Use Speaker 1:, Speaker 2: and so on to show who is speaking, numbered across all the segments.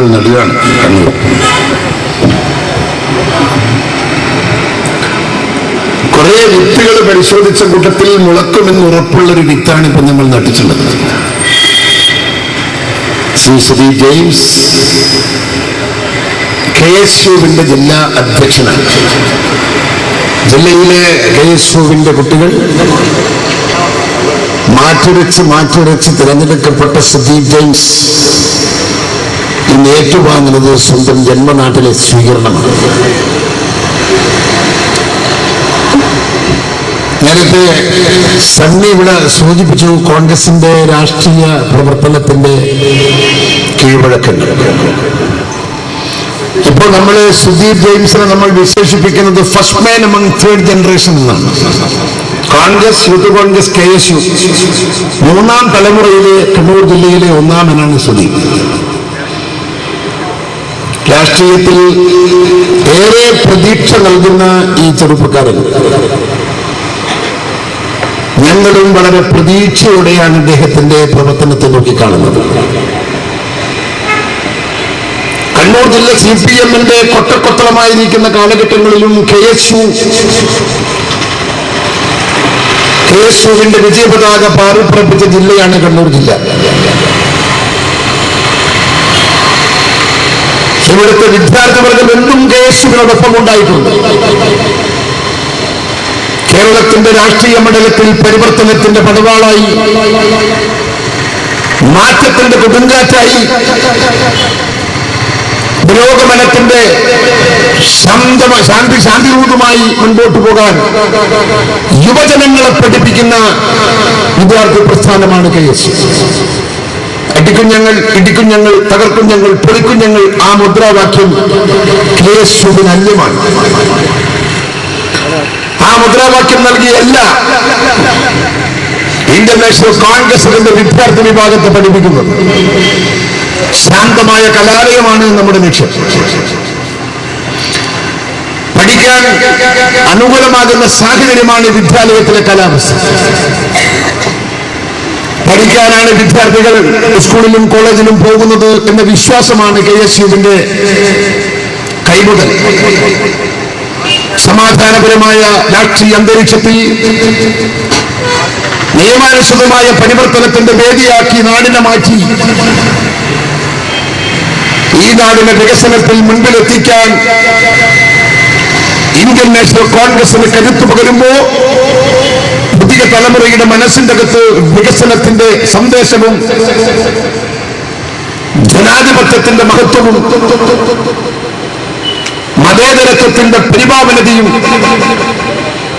Speaker 1: തൈകൾ നടുകയാണ്. കുറെ വിത്തുകൾ പരിശോധിച്ച കൂട്ടത്തിൽ മുളക്കുമെന്ന് ഉറപ്പുള്ളൊരു വിത്താണ് ഇപ്പൊ നമ്മൾ നട്ടിട്ടുള്ളത്. ശ്രീ സുധീർ ജെയിംസ് KSUവിന്റെ ജില്ലാ അധ്യക്ഷനാണ്. ജില്ലയിലെ KSUവിന്റെ കുട്ടികൾ മാറ്റുരച്ച് തിരഞ്ഞെടുക്കപ്പെട്ട സുധീർ ജെയിംസ് ഇന്ന് ഏറ്റുവാങ്ങുന്നത് സ്വന്തം ജന്മനാട്ടിലെ സ്വീകരണമാണ്. നേരത്തെ സണ്ണി ഇവിടെ സൂചിപ്പിച്ചു കോൺഗ്രസിന്റെ രാഷ്ട്രീയ പ്രവർത്തനത്തിന്റെ കീഴ്വഴക്കങ്ങൾ. ഇപ്പോൾ നമ്മൾ സുധീർ ജെയിംസിനെ നമ്മൾ വിശേഷിപ്പിക്കുന്നത് ഫസ്റ്റ് മാൻ അമംഗ് തേർഡ് ജനറേഷൻ എന്നാണ്. കോൺഗ്രസ്, യൂത്ത് കോൺഗ്രസ്, KSU മൂന്നാം തലമുറയിലെ കണ്ണൂർ ജില്ലയിലെ ഒന്നാമനാണ് സുധീർ. രാഷ്ട്രീയത്തിൽ ഏറെ പ്രതീക്ഷ നൽകുന്ന ഈ ചെറുപ്പക്കാരൻ ഞങ്ങളും വളരെ പ്രതീക്ഷയോടെയാണ് ഇദ്ദേഹത്തിന്റെ പ്രവർത്തനത്തെ നോക്കിക്കാണുന്നത്. കണ്ണൂർ ജില്ല CPMന്റെ കൊട്ടക്കൊത്തളമായിരിക്കുന്ന കാലഘട്ടങ്ങളിലും KSUവിന്റെ വിജയപതാക പാറിപ്പറപ്പിച്ച ജില്ലയാണ് കണ്ണൂർ ജില്ല. ഇവിടുത്തെ വിദ്യാർത്ഥിവർഗം എന്നും KSUവിനോടൊപ്പം ഉണ്ടായിട്ടുണ്ട്. കേരളത്തിന്റെ രാഷ്ട്രീയ മണ്ഡലത്തിൽ പരിവർത്തനത്തിന്റെ പടവാളായി, മാറ്റത്തിന്റെ കൊടുങ്കാറ്റായി, പുരോഗമനത്തിന്റെ ശാന്തിദൂതമായി മുൻപോട്ട് പോകാൻ യുവജനങ്ങളെ പഠിപ്പിക്കുന്ന വിദ്യാർത്ഥി പ്രസ്ഥാനമാണ് KSU. അടിക്കുഞ്ഞങ്ങൾ, ഇടിക്കുഞ്ഞങ്ങൾ, തകർക്കുഞ്ഞങ്ങൾ, പൊളിക്കുഞ്ഞങ്ങൾ, ആ മുദ്രാവാക്യം KSUവിന് അന്യമാണ്. ആ മുദ്രാവാക്യം നൽകിയല്ല ഇന്ത്യൻ നാഷണൽ കോൺഗ്രസിന്റെ വിദ്യാർത്ഥി വിഭാഗത്തെ പഠിപ്പിക്കുന്നത്. ശാന്തമായ കലാലയമാണ് നമ്മുടെ ലക്ഷ്യം. പഠിക്കാൻ അനുകൂലമാകുന്ന സാഹചര്യമാണ് വിദ്യാലയത്തിലെ കാലാവസ്ഥ. പഠിക്കാനാണ് വിദ്യാർത്ഥികൾ സ്കൂളിലും കോളേജിലും പോകുന്നത് എന്ന വിശ്വാസമാണ് KSUവിന്റെ കൈമുതൽ. സമാധാനപരമായ രാഷ്ട്രീയ അന്തരീക്ഷത്തിൽ നിയമാനുസൃതമായ പരിവർത്തനത്തിന്റെ വേദിയാക്കി നാടിനെ മാറ്റി ഈ നാടിനെ വികസനത്തിൽ മുൻപിലെത്തിക്കാൻ ഇന്ത്യൻ നാഷണൽ കോൺഗ്രസിന് കരുത്തു പകരുമ്പോ പുതിയ തലമുറയുടെ മനസ്സിന്റെ അകത്ത് വികസനത്തിന്റെ സന്ദേശവും ജനാധിപത്യത്തിന്റെ മഹത്വവും മതേതരത്വത്തിന്റെ പരിപാവനതയും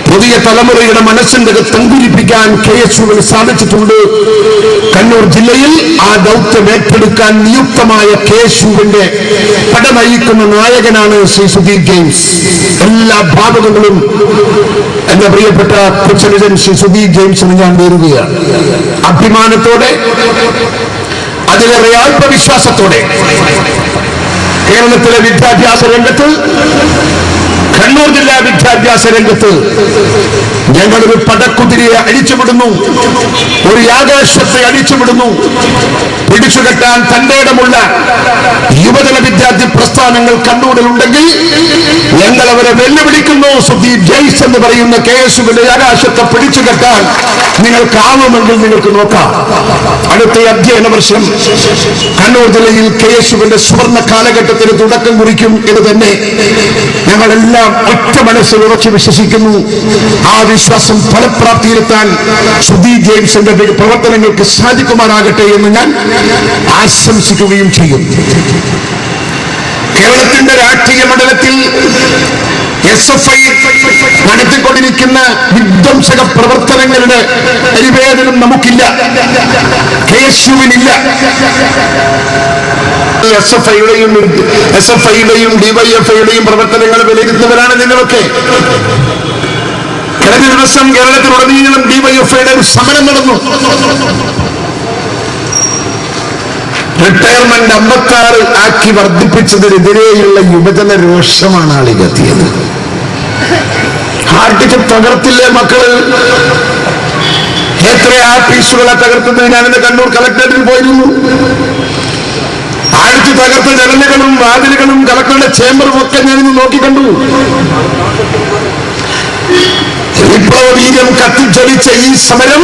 Speaker 1: പുതിയ തലമുറയുടെ മനസ്സിന്റെ അങ്കുരിപ്പിക്കാൻ KSUവിന് സാധിച്ചിട്ടുണ്ട്. കണ്ണൂർ ജില്ലയിൽ ആ ദൗത്യം ഏറ്റെടുക്കാൻ നിയുക്തമായ KSUവിന്റെ പട നയിക്കുന്ന നായകനാണ് ശ്രീ സുധീർ ജെയിംസ്. എല്ലാ ഭാവുകങ്ങളും എന്റെ പ്രിയപ്പെട്ട കൊച്ചനുജൻ ശ്രീ സുധീർ ജെയിംസിന് ഞാൻ നേരുകയാണ്. അഭിമാനത്തോടെ, അതിലേറെ ആത്മവിശ്വാസത്തോടെ കേരളത്തിലെ വിദ്യാഭ്യാസ രംഗത്ത്, കണ്ണൂർ ജില്ലാ വിദ്യാഭ്യാസ രംഗത്ത് ഞങ്ങളൊരു പടക്കുതിരയെ അഴിച്ചുവിടുന്നു, ഒരു ആകാശത്തെ അഴിച്ചുവിടുന്നു. പിടിച്ചുകെട്ടാൻ തന്റെ ഇടമുള്ള യുവജന വിദ്യാർത്ഥി പ്രസ്ഥാനങ്ങൾ കണ്ണൂരിലുണ്ടെങ്കിൽ ഞങ്ങൾ അവരെ വെല്ലുവിളിക്കുന്നു. സുധീർ ജെയിംസ് എന്ന് പറയുന്ന KSUവിന്റെ ആകാശത്തെ പിടിച്ചുകെട്ടാൻ നിങ്ങൾക്കാവുമെങ്കിൽ നിങ്ങൾക്ക് നോക്കാം. അടുത്ത അധ്യയന വർഷം കണ്ണൂർ ജില്ലയിൽ KSUവിന്റെ സുവർണ്ണ കാലഘട്ടത്തിന് തുടക്കം കുറിക്കും എന്ന് തന്നെ ഞങ്ങളെല്ലാം ഒറ്റ മനസ്സിൽ ഉറച്ചു വിശ്വസിക്കുന്നു. ആ വിശ്വാസം ഫലപ്രാപ്തിയിലെത്താൻ സുധീർ ജെയിംസിന്റെ പ്രവർത്തനങ്ങൾക്ക് സാധിക്കുമാറാകട്ടെ എന്ന് ഞാൻ ആശംസിക്കുകയും ചെയ്യും. കേരളത്തിന്റെ രാഷ്ട്രീയ മണ്ഡലത്തിൽ SFI നടത്തിക്കൊണ്ടിരിക്കുന്ന വിധ്വംസക പ്രവർത്തനങ്ങളുടെ പരിവേദനം നമുക്കില്ല, KSUവിനില്ല. SFIയുടെയും DYFIയുടെയും പ്രവർത്തനങ്ങൾ വിലയിരുത്തുന്നവരാണ് നിങ്ങളൊക്കെ. കഴിഞ്ഞ ദിവസം കേരളത്തിലുടനീളം DYFIയുടെ ഒരു സമരം നടന്നു. റിട്ടയർമെന്റ് 56 ആക്കി വർദ്ധിപ്പിച്ചതിനെതിരെയുള്ള യുവജന രോഷമാണ് ആളികെത്തിയത്. ഹാർട്ടിക്ക് തകർത്തില്ലേ മക്കള്? എത്ര ആഫീസുകളെ തകർത്തത്? ഞാനിന്ന് കണ്ണൂർ കളക്ടറേറ്റിൽ പോയിരുന്നു. ആഴ്ച തകർത്ത ജനലുകളും വാതിലുകളും കളക്ടറുടെ ചേംബറും ഒക്കെ ഞാനിന്ന് നോക്കിക്കണ്ടു. വിപ്ലവ വീര്യം കത്തിച്ചൊലിച്ച ഈ സമരം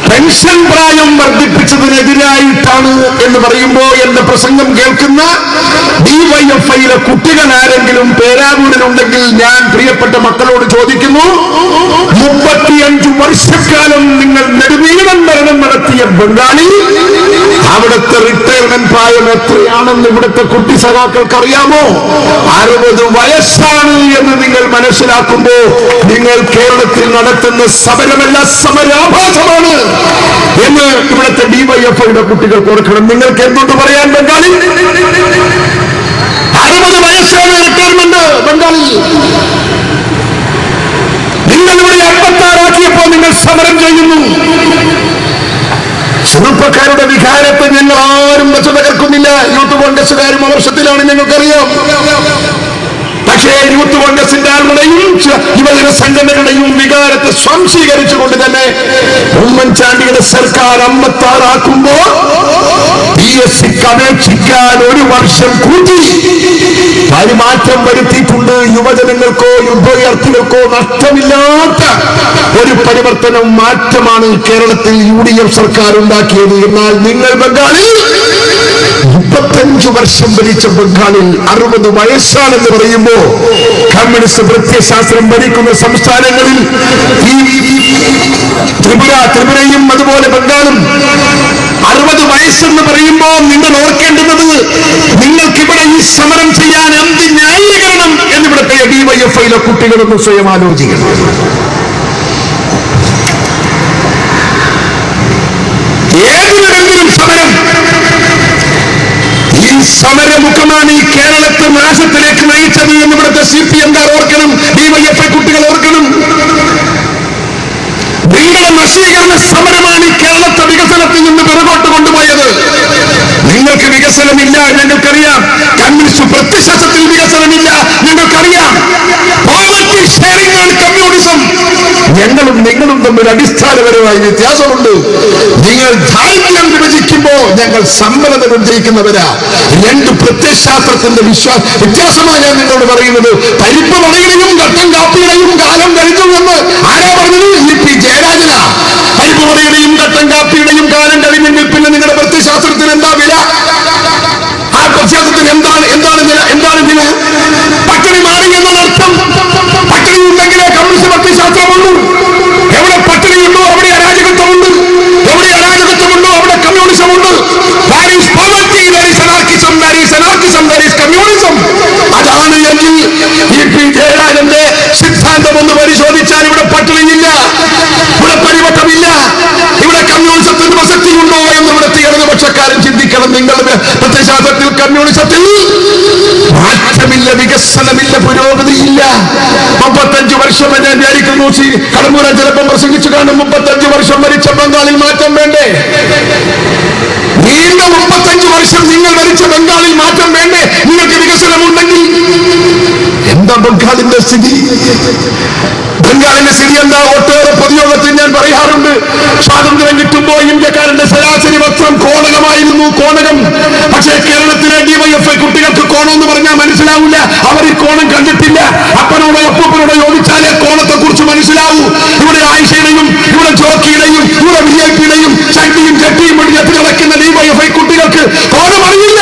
Speaker 1: പെൻഷൻ പ്രായം വർദ്ധിപ്പിച്ചതിനെതിരായിട്ടാണ് എന്ന് പറയുമ്പോൾ എന്റെ പ്രസംഗം കേൾക്കുന്ന ഡിവൈഎഫ്ഐയിലെ കുട്ടികൾ ആരെങ്കിലും പേരാവൂരിലുണ്ടെങ്കിൽ ഞാൻ പ്രിയപ്പെട്ട മക്കളോട് ചോദിക്കുന്നു, 35 വർഷക്കാലം നിങ്ങൾ നെടുനീളം ഭരണം നടത്തിയ ബംഗാളിൽ അവിടുത്തെ റിട്ടയർമെന്റ് പ്രായം എത്രയാണെന്ന് ഇവിടുത്തെ കുട്ടി സഖാക്കൾക്ക് അറിയാമോ? 60 വയസ്സാണ് എന്ന് നിങ്ങൾ മനസ്സിലാക്കുമ്പോ നിങ്ങൾ കേരളത്തിൽ നടത്തുന്ന സമരമല്ല സമരാഭാസമാണ് എന്ന് ഇവിടുത്തെ ഡിവൈഎഫ്ഐയുടെ കുട്ടികൾക്ക് ഓർക്കണം. നിങ്ങൾക്ക് എന്തുകൊണ്ട് പറയാൻ ബംഗാളിൽ 60 വയസ്സാണ് റിട്ടയർമെന്റ് ബംഗാളിൽ. നിങ്ങൾ ഇവിടെ 56 ആക്കിയപ്പോ നിങ്ങൾ സമരം ചെയ്യുന്നു. ചെറുപ്പക്കാരുടെ വികാരത്തെ ഞങ്ങൾ ആരും വെച്ച് തകർക്കുന്നില്ല. യൂത്ത് കോൺഗ്രസുകാരും അവർഷത്തിലാണ്, ഞങ്ങൾക്കറിയാം. പക്ഷേ യൂത്ത് കോൺഗ്രസിന്റെ ആളുകളുടെയും യുവജന സംഘടനകളുടെയും വികാരത്തെ സ്വാംശീകരിച്ചുകൊണ്ട് തന്നെ ഉമ്മൻചാണ്ടിയുടെ സർക്കാർ 56 ആക്കുമ്പോ PSCക്ക് അപേക്ഷിക്കാൻ 1 വർഷം കൂട്ടി പരിമാറ്റം വരുത്തിയിട്ടുണ്ട്. യുവജനങ്ങൾക്കോ യുദ്ധയാർത്ഥികൾക്കോ നഷ്ടമില്ലാത്ത ഒരു പരിവർത്തനം മാറ്റമാണ് കേരളത്തിൽ UDF സർക്കാർ ഉണ്ടാക്കിയത്. എന്നാൽ നിങ്ങൾ ബംഗാളിൽ 35 വർഷം ഭരിച്ച ബംഗാളിൽ 60 വയസ്സാണെന്ന് പറയുമ്പോ കമ്മ്യൂണിസ്റ്റ് പ്രത്യയശാസ്ത്രം ഭരിക്കുന്ന സംസ്ഥാനങ്ങളിൽ ഈ ത്രിപുരയും അതുപോലെ ബംഗാളും 60 വയസ്സെന്ന് പറയുമ്പോ നിങ്ങൾ ഓർക്കേണ്ടുന്നത്, നിങ്ങൾക്കിവിടെ ഈ സമരം ചെയ്യാൻ എന്ത് ന്യായീകരണം എന്നിവിടുത്തെ ഡിവൈഎഫ്ഐയിലെ കുട്ടികളൊന്ന് സ്വയം ആലോചിക്കണം. ഏതിനെങ്കിലും സമരം, ഈ സമരമുഖമാണ് ഈ കേരളത്തെ നാശത്തിലേക്ക് നയിച്ചത് എന്ന് ഇവിടുത്തെ CPM-കാർ ഓർക്കണം, ഡിവൈഎഫ്ഐ കുട്ടികൾ ഓർക്കണം. നിങ്ങളുടെ നശീകരണ സമരമാണ് ഈ കേരളത്തെ വികസനത്തിൽ നിന്ന് പിറകോട്ട് കൊണ്ടുപോയത്. നിങ്ങൾക്ക് വികസനമില്ല, ഞങ്ങൾക്കറിയാം. കമ്മ്യൂണിസ്റ്റ് പ്രത്യയശാസ്ത്രത്തിൽ വികസനമില്ല, ഞങ്ങൾക്കറിയാം. പോവർട്ടി ഷെയറിംഗ് ആണ് കമ്മ്യൂണിസം. ഞങ്ങളും നിങ്ങളും തമ്മിൽ അടിസ്ഥാനപരമായ വ്യത്യാസമുണ്ട്. നിങ്ങൾ ദാരിദ്ര്യം വിഭജിക്കുമ്പോ ഞങ്ങൾ സമ്പന്നത വിഭജിക്കുന്നവരാ. 2 പ്രത്യയശാസ്ത്രത്തിന്റെ വ്യത്യാസമാണ് ഞാൻ നിങ്ങളോട് പറയുന്നത്. പരിപ്പ് വടയുടെയും കട്ടൻ കാപ്പിയുടെയും കാലം കഴിഞ്ഞു എന്ന് ആരാ പറഞ്ഞത്? EP ജയരാജനാ. പരിപ്പ് വടയുടെയും കട്ടൻ കാപ്പിയുടെയും കാലം കഴിഞ്ഞെങ്കിൽ പിന്നെ നിങ്ങളുടെ പ്രത്യയശാസ്ത്രത്തിന് എന്താ വില? ആ പ്രത്യയശാസ്ത്രത്തിന് എന്താണ് വില? പട്ടിണി മാറി എന്നതർത്ഥം. പട്ടിണി ഉണ്ടെങ്കിലേ കമ്മ്യൂണിസ്റ്റ് പ്രത്യയശാസ്ത്രമുള്ളൂ. എവിടെ പട്ടിണിയുണ്ടോ അവിടെ അരാജകത്വമുണ്ട്. എവിടെ അരാജകത്വമുണ്ടോ അവിടെ കമ്മ്യൂണിസമുണ്ട്. അതാണ് എങ്കിൽ EP ജയരാജന്റെ സിദ്ധാന്തം ഒന്ന് പരിശോധിച്ചാൽ ഇവിടെ പട്ടിണിയില്ല, ഇവിടെ പരിവട്ടമില്ല, ഇവിടെ കമ്മ്യൂണിസത്തിന് പ്രസക്തിയുണ്ടോ എന്ന് ഇവിടുത്തെ ഇടതുപക്ഷക്കാരൻ ചിന്തിക്കണം. നിങ്ങളുടെ പ്രത്യയശാസ്ത്രത്തിൽ കമ്മ്യൂണിസത്തിൽ മാറ്റമില്ല, വികസനമില്ല, പുരോഗതിയില്ല. 35 വർഷം ഞാൻ വിചാരിക്കുന്നു കടമ്പൂരാൻ ചിലപ്പം പ്രസംഗിച്ചു കാണും. 35 വർഷം ഭരിച്ച ബംഗാളിൽ മാറ്റം വേണ്ടേ? നീണ്ട 35 വർഷം നിങ്ങൾ ഭരിച്ച ബംഗാളിൽ മാറ്റം വേണ്ടേ? നിങ്ങൾക്ക് വികസനമുണ്ടെങ്കിൽ എന്താ ബംഗാളിന്റെ സ്ഥിതി? ബംഗാളിന്റെ സ്ഥിതി എന്താ? ഒട്ടേറെ പൊതുയോഗത്തിൽ ഞാൻ പറയാറുണ്ട്, സ്വാതന്ത്ര്യം കിട്ടുമ്പോ ഇന്ത്യക്കാരന്റെ ശരാശരി വസ്ത്രം കോണകമായിരുന്നു, കോണകം. പക്ഷേ കേരളത്തിലെ ഡിവൈഎഫ്ഐ കുട്ടികൾക്ക് കോണം എന്ന് പറഞ്ഞാൽ മനസ്സിലാവില്ല. അവർ ഈ കോണം കണ്ടിട്ടില്ല. അപ്പനോടോ അപ്പൂപ്പനോടോ ചോദിച്ചാലേ കോണത്തെ കുറിച്ച് മനസ്സിലാവൂ. ഇവിടെ ആയിഷയുടെയും ഇവിടെ ജോക്കിയുടെയും ഇവിടെ VIP-യുടെയും ശക്തിയും ചട്ടിയും വെടിഞ്ഞെത്തി നടക്കുന്ന ഡിവൈഎഫ്ഐ കുട്ടികൾക്ക് കോണം അറിയില്ല.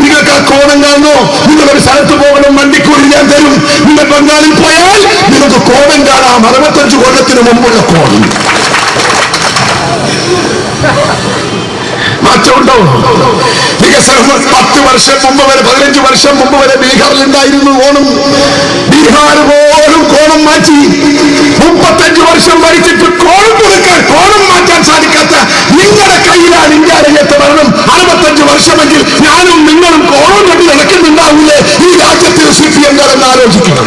Speaker 1: നിങ്ങൾക്ക് ആ കോണം കാണുന്നോ? നിങ്ങളൊരു സ്ഥലത്ത് പോകണം, വണ്ടിക്കൂലി ഞാൻ തരും. നിങ്ങൾ ബംഗാളിൽ പോയാൽ നിങ്ങൾക്ക് കോണം കാണാം. 65 കൊല്ലത്തിന് മുമ്പുള്ള കോണം. മാറ്റമുണ്ടോ? വികസനം 10 വർഷം മുമ്പ് വരെ 15 വർഷം മുമ്പ് വരെ ബീഹാറിൽ ഉണ്ടായിരുന്നു ഓണം. ബീഹാർ പോലും കോണം മാറ്റി. 35 വർഷം ഭരിച്ചിട്ട് കോണം മാറ്റാൻ സാധിക്കാത്ത നിങ്ങളുടെ കയ്യിലാണ് ഇന്ത്യ രാജ്യത്ത് ഭരണം. 65 വർഷമെങ്കിൽ ഞാനും നിങ്ങളും കോണം കണ്ടി നടക്കുന്നുണ്ടാവില്ലേ ഈ രാജ്യത്തിൽ? CPM-കാർ എന്ന് ആലോചിക്കണം.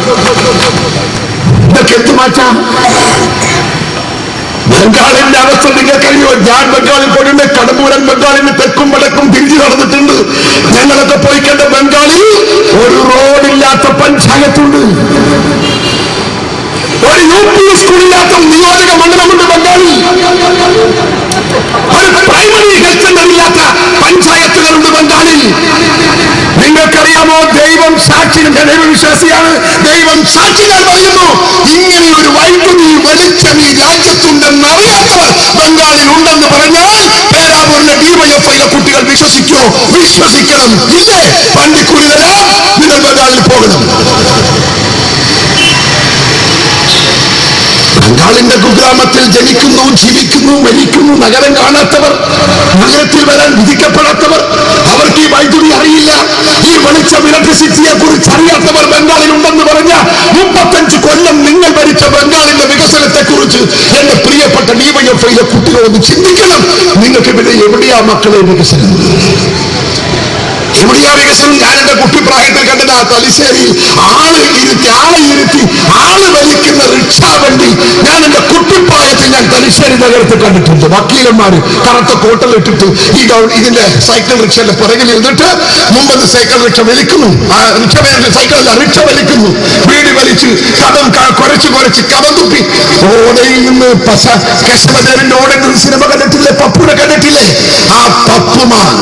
Speaker 1: ഇതൊക്കെ എന്ത് മാറ്റാം? ബംഗാളിന്റെ അവസ്ഥ നിങ്ങൾക്കറിയോ? ഞാൻ ബംഗാളിൽ പോയിട്ടുണ്ട്. കടമ്പൂരൻ ബംഗാളിന് തെക്കും വടക്കും തിരിച്ചു നടന്നിട്ടുണ്ട്. ഞങ്ങളൊക്കെ പോയി കണ്ട ബംഗാളിൽ ഒരു റോഡില്ലാത്ത പഞ്ചായത്തുണ്ട്, ഒരു UP സ്കൂളില്ലാത്ത നിയോജക മണ്ഡലമുണ്ട് ബംഗാളിൽ. ഒരു പ്രൈമറി ഹെൽത്ത് സെന്റർ ഇല്ലാത്ത പഞ്ചായത്തുകളുണ്ട് ബംഗാളിൽ. നിങ്ങൾക്കറിയാമോ, ദൈവം സാക്ഷി, ദൈവവിശ്വാസിയാണ്, ദൈവം സാക്ഷികൾ പറയുന്നു, ഇങ്ങനെ ഒരു വൈദ്യുതി വെളിച്ചം ഈ രാജ്യത്തുണ്ടെന്ന് അറിയാത്തവർ ബംഗാളിൽ ഉണ്ടെന്ന് പറഞ്ഞാൽ പേരാവൂരിലെ ഡിവൈഎഫ്ഐയിലെ കുട്ടികൾ വിശ്വസിക്കോ? വിശ്വസിക്കണം. ഇല്ലേ? പണ്ടിക്കൂടി തരാം, നിങ്ങൾ ബംഗാളിൽ പോകണം. ബംഗാളിന്റെ കുഗ്രാമത്തിൽ ജനിക്കുന്നു, ജീവിക്കുന്നു, മരിക്കുന്നു. നഗരം കാണാത്തവർ, നഗരത്തിൽ വരാൻ വിധിക്കപ്പെടാത്തവർ, അവർക്ക് ഈ വൈദ്യുതി അറിയില്ല, ഈ വെളിച്ചം ഇലക്ട്രിസിറ്റിയെ കുറിച്ച് അറിയാത്തവർ ബംഗാളിൽ ഉണ്ടെന്ന് പറഞ്ഞ 35 കൊല്ലം നിങ്ങൾ ഭരിച്ച ബംഗാളിന്റെ വികസനത്തെ കുറിച്ച് എന്റെ പ്രിയപ്പെട്ട ഡിവൈഎഫ്ഐയിലെ കുട്ടികളൊന്ന് ചിന്തിക്കണം. നിങ്ങൾക്ക് പിന്നെ എവിടെയാ മക്കളെ വികസനം? എവിടെയാ വികസനം? ഞാൻ എന്റെ കുട്ടിപ്രായത്തിൽ കണ്ടത് ആ തലശ്ശേരിയിൽ ആളെ ഇരുത്തി ആള് വലിക്കുന്ന റിക്ഷാ വണ്ടി ഞാൻ എന്റെ കുട്ടിപ്രായത്തിൽ ഞാൻ തലശ്ശേരി നഗരത്തിൽ കണ്ടിട്ടുണ്ട്. വക്കീലന്മാര് കറുത്ത കോട്ടലിട്ടിട്ട് ഇതിന്റെ സൈക്കിൾ റിക്ഷയുടെ പുറകിൽ ഇരുന്നിട്ട് മുമ്പ് സൈക്കിൾ റിക്ഷ വലിക്കുന്നു, റിക്ഷ വലിക്കുന്നു, വീട് വലിച്ച് കഥം കുരച്ച് കഥം തുപ്പി ഓടയിൽ നിന്ന് കേശവദേവന്റെ ഓടുന്ന സിനിമ കണ്ടിട്ടില്ലേ? പപ്പുനെ കണ്ടിട്ടില്ലേ? ആ പപ്പുമാർ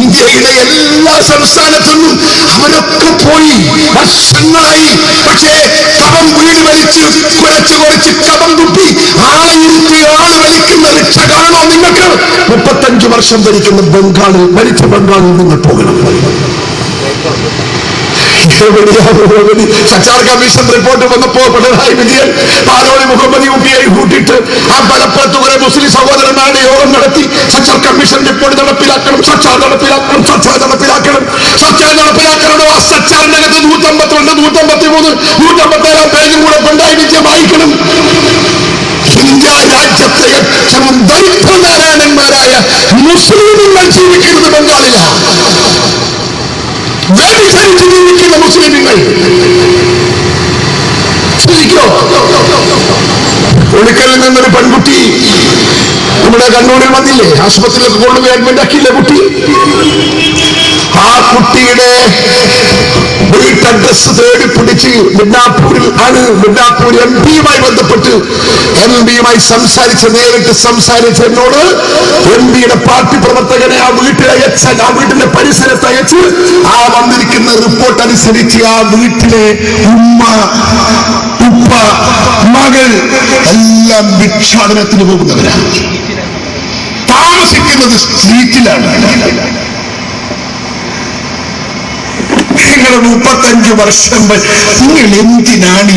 Speaker 1: ഇന്ത്യയിലെ എല്ലാ സംസ്ഥാനത്തുനിന്നും അവരൊക്കെ പോയി വർഷങ്ങളായി. പക്ഷേ കവം വീട് വലിച്ച് കുരച്ച് കവം തുപ്പി ആളെ വലിക്കുന്ന റിക്ഷ കാണണോ നിങ്ങൾക്ക്? 35 വർഷം ഭരിച്ച ബംഗാളിൽ നിങ്ങൾ പോകണം. സച്ചാർ കമ്മീഷൻ റിപ്പോർട്ട് വന്നപ്പോ പിണറായി വിജയൻ പാലോളി മുഹമ്മദ് യൂട്ടിയായി കൂട്ടിയിട്ട് ആ ബലപ്പുറത്ത് കുറെ മുസ്ലിം സഹോദരന്മാരുടെ യോഗം നടത്തി. സച്ചാർ കമ്മീഷൻ റിപ്പോർട്ട് നടപ്പിലാക്കണം, സച്ചാർ നടപ്പിലാക്കണം. ആ സച്ചാറിന്റെ അകത്ത് 152, 153, 157 പേജും കൂടെ പിണറായി വിജയൻ വായിക്കണം. ഇന്ത്യ രാജ്യത്തെ ഏറ്റവും ദരിദ്രനാരായണന്മാരായ മുസ്ലിമുകൾ ജീവിക്കുന്നത് ബംഗാളിലാണ്. വ്യഭിചരിച്ച് ജീവിക്കുന്ന മുസ്ലിമുകൾ ചിന്തിക്കോ? ഒളിക്കലിൽ നിന്നൊരു പെൺകുട്ടി നമ്മുടെ കണ്ണൂരിൽ വന്നില്ലേ? ആശുപത്രിയിലൊക്കെ കൊണ്ടുപോയി അഡ്മിറ്റ് ആക്കിയില്ലേ കുട്ടി? ആ കുട്ടിയുടെ വീട്ടഡ്രസ് തേടി പിടിച്ച് മിഡ്നാപ്പൂർ MP-യുമായി ബന്ധപ്പെട്ട് MP-യുമായി നേരിട്ട് സംസാരിച്ച എന്നോട് MP-യുടെ പാർട്ടി പ്രവർത്തകനെ ആ വീട്ടിന്റെ പരിസരത്ത് അയച്ച് ആ വന്നിരിക്കുന്ന റിപ്പോർട്ട് അനുസരിച്ച് ആ വീട്ടിലെ ഉമ്മ, ഉപ്പ, മകൾ എല്ലാം ഭിക്ഷാടനത്തിന് പോകുന്നവരാണ്. താമസിക്കുന്നത് സ്ട്രീറ്റിലാണ്. നിങ്ങൾ 35 വർഷം നിങ്ങൾ എന്തിനാണ്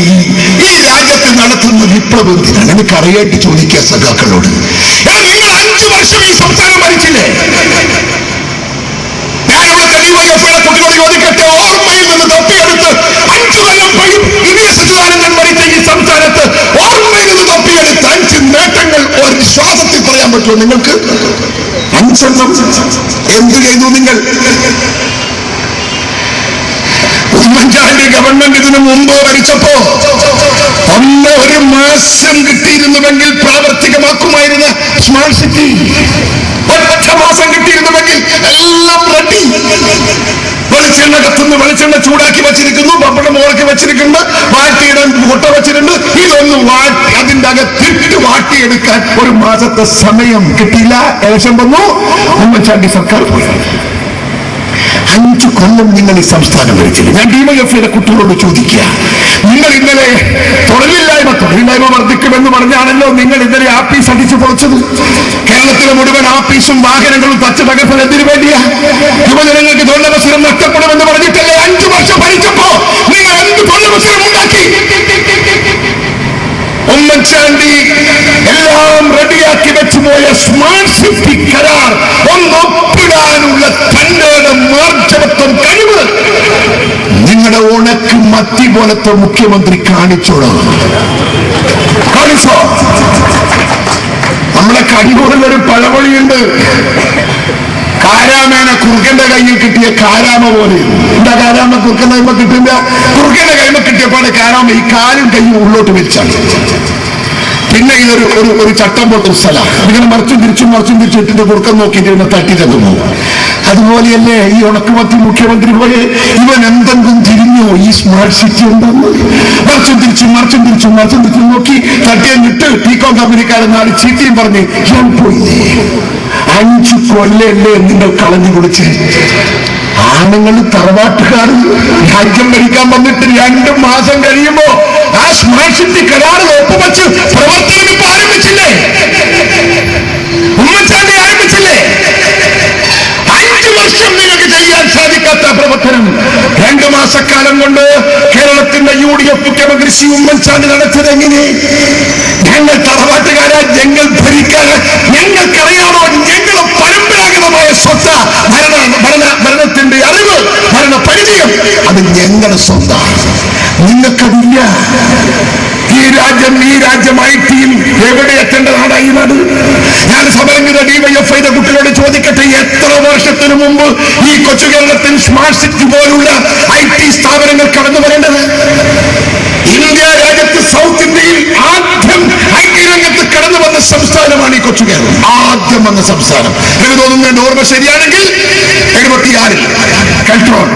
Speaker 1: ഈ രാജ്യത്ത് നടത്തുന്ന വിപ്ലവം എന്തിനാണ്? എനിക്ക് അറിയായിട്ട് ചോദിക്കുക സഖാക്കളോട്. നിങ്ങൾ 5 വർഷം ഈ സംസ്ഥാനം ഭരിച്ചില്ലേ? ഞാനിവിടെ ഡിവൈഎഫ്ഐയുടെ കുട്ടികളോട് ചോദിക്കട്ടെ, ഓർമ്മയിൽ നിന്ന് തപ്പിയെടുത്ത് 5 കൊല്ലം സച്ചിദാനന്ദൻ ഭരിച്ച ഈ സംസ്ഥാനത്ത് ഓർമ്മയിൽ നിന്ന് തപ്പിയെടുത്ത് 5 നേട്ടങ്ങൾ ഒരു ശ്വാസത്തിൽ പറയാൻ പറ്റുമോ നിങ്ങൾക്ക്? 5 എന്ത് ചെയ്തു നിങ്ങൾ? ഉമ്മൻചാണ്ടി ഗവൺമെന്റ് ഇതിനു മുമ്പ് ഭരിച്ചപ്പോ 1 മാസം കിട്ടിയിരുന്നുവെങ്കിൽ പ്രാവർത്തികമാക്കുമായിരുന്ന സ്മാർട്ട് സിറ്റി, 1 മാസം കിട്ടിയിരുന്നുവെങ്കിൽ എല്ലാം റെഡി. വെളിച്ചെണ്ണ കത്തുന്നു, വെളിച്ചെണ്ണ ചൂടാക്കി വെച്ചിരിക്കുന്നു, പപ്പടം മുളക്കി വെച്ചിരിക്കുന്നു, വാട്ടിയിടാൻ മുട്ട വെച്ചിട്ടുണ്ട്. ഇതൊന്നും അതിന്റെ അകത്തിട്ട് വാട്ടിയെടുക്കാൻ 1 മാസത്തെ സമയം കിട്ടിയില്ല. ഇലക്ഷൻ വന്നു, ഉമ്മൻചാണ്ടി സർക്കാർ പോയി. 5 കൊല്ലം നിങ്ങൾ ഈ സംസ്ഥാനം ഭരിച്ചില്ല. ഞാൻ ഡിവൈഎഫ്ഐയുടെ കുട്ടികളോട് ചോദിക്കുക, നിങ്ങൾ ഇന്നലെ തൊഴിലില്ലായ്മ വർദ്ധിക്കുമെന്ന് പറഞ്ഞാണല്ലോ നിങ്ങൾ ഇന്നലെ ആപ്പീസ് അടിച്ചു പൊളിച്ചത്. കേരളത്തിലെ മുഴുവൻ ആപ്പീസും വാഹനങ്ങളും തച്ചു തകർപ്പത് എന്തിനു വേണ്ടിയാ? യുവജനങ്ങൾക്ക് തൊഴിലവസരം നഷ്ടപ്പെടുമെന്ന് പറഞ്ഞിട്ടല്ലേ 5 വർഷം ഭരിച്ചപ്പോ നിങ്ങൾ എന്ത് തൊഴിലവസരം ഉണ്ടാക്കി? ഉമ്മൻചാണ്ടി എല്ലാം റെഡിയാക്കി വെച്ചുപോയ സ്മാർട്ട് സിറ്റി കരാർ ഒന്നൊപ്പിടാനുള്ള തന്റെ മാർജവത്വം, കഴിവ് നിങ്ങളുടെ ഉണക്ക് മത്തി പോലത്തെ മുഖ്യമന്ത്രി കാണിച്ചോ? നമ്മളെ കണ്ണൂരിലൊരു പഴമൊഴിയുണ്ട്, കാരാമേനെ കുറുക്കന്റെ കയ്യിൽ കിട്ടിയ കാരാമ പോലെ. എന്താ കാരാമ കുറുക്കന്റെ കൈമ കിട്ടില്ല? കുറുക്കന്റെ കൈമ കിട്ടിയപ്പോൾ കാരാമ ഈ കാലും കൈയും ഉള്ളോട്ട് വലിച്ചാണ്. പിന്നെ ഇതൊരു ഒരു ചട്ടം പോട്ടൊരു സ്ഥലമാണ്. ഇങ്ങനെ മറിച്ചും തിരിച്ചും ഇട്ടിട്ട് കുറുക്കം നോക്കിയിട്ട് ഇവനെ തട്ടി തന്നു. അതുപോലെയല്ലേ ഈ ഉണക്കുമത്തി മുഖ്യമന്ത്രി പോലെ ഇവൻ എന്തെങ്കിലും തിരിഞ്ഞോ ഈ സ്മാർട്ട് സിറ്റി ഉണ്ടെന്ന് മറിച്ചും തിരിച്ചും നോക്കി തട്ടിയിട്ട് ടീകോം കമ്പനിക്കാരൻ നാട് ചീത്തയും പറഞ്ഞ് ഞാൻ പോയില്ലേ. 5 കൊല്ലല്ലേ നിങ്ങൾ കളഞ്ഞു കുടിച്ച്. ആണുങ്ങൾ തറവാട്ടുകാർ രാജ്യം ഭരിക്കാൻ വന്നിട്ട് 2 മാസം കഴിയുമ്പോ ആ സ്മാർട്ട് സിറ്റി കരാറ് ഒപ്പുവെച്ച് പ്രവർത്തനം ഇപ്പൊ ആരംഭിച്ചില്ലേ? ഉമ്മൻചാണ്ടി ആരംഭിച്ചില്ലേ? 5 വർഷം നിങ്ങൾക്ക് ചെയ്യാൻ സാധിക്കാത്ത പ്രവർത്തനം 2 മാസക്കാലം കൊണ്ട് കേരളത്തിന്റെ UDF മുഖ്യമന്ത്രി ശ്രീ ഉമ്മൻചാണ്ടി നടത്തിയത് എങ്ങനെ? ഞങ്ങൾ തറവാട്ടുകാരാ, ഞങ്ങൾ ഭരിക്കാറ്, ഞങ്ങൾക്കറിയാമോ ഞങ്ങൾ പരമ്പരാഗതമായ സ്വത്ത് ഭരണത്തിന്റെ അറിവ്, ഭരണ പരിചയം അത് ഞങ്ങളുടെ സ്വന്തമാണ്. നിങ്ങൾക്കതില്ല. ഈ രാജ്യം IT-യിൽ എവിടെ എത്തേണ്ട നാടാണ് ഈ നാട്. ഞാൻ സമരംഗത DYFIയുടെ കുട്ടികളോട് ചോദിക്കട്ടെ, എത്ര വർഷത്തിനു മുമ്പ് ഈ കൊച്ചു കേരളത്തിൽ സ്മാർട്ട് സിറ്റി പോലുള്ള IT സ്ഥാപനങ്ങൾ കടന്നു വരേണ്ടത്? ഇന്ത്യ രാജ്യത്ത് സൗത്ത് ഇന്ത്യയിൽ ആദ്യം IT രംഗത്ത് കടന്നു വന്ന സംസ്ഥാനമാണ് ഈ കൊച്ചു കേരളം. ആദ്യം വന്ന സംസ്ഥാനം. എനിക്ക് തോന്നുന്നു എന്റെ ഓർമ്മ ശരിയാണെങ്കിൽ 76-ൽ കൺട്രോൾ.